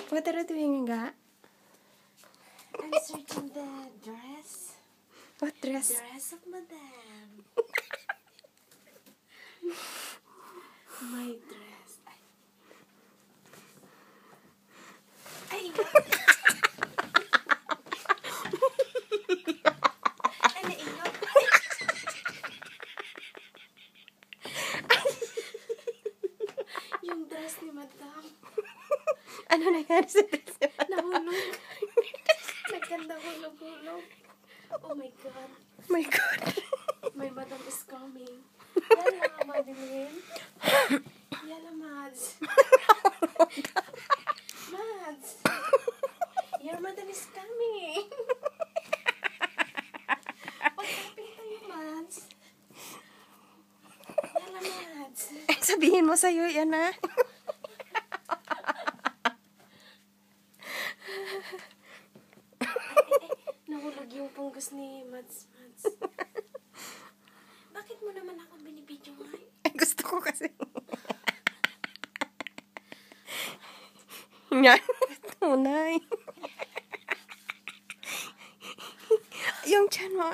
What are you doing, nga? I'm searching the dress. What dress? Dress of Madame. My dress. Ay, ano inyo? Yung dress ni Madame. Ano nangyari sa dress niya? Nahulog. Nagkanda hulog-hulog. Oh my God. My God. My Madam is coming. Yala, Madeline. Yala, Mads. Mads. Your Madam is coming. Pagkapit tayo, Mads. Yala, Mads. Sabihin mo sa'yo, yan na. Nahulog yung punggos ni Mads. Bakit mo naman ako binibidyohan? Gusto ko kasi. Yan. Tunay. Yung tiyan mo.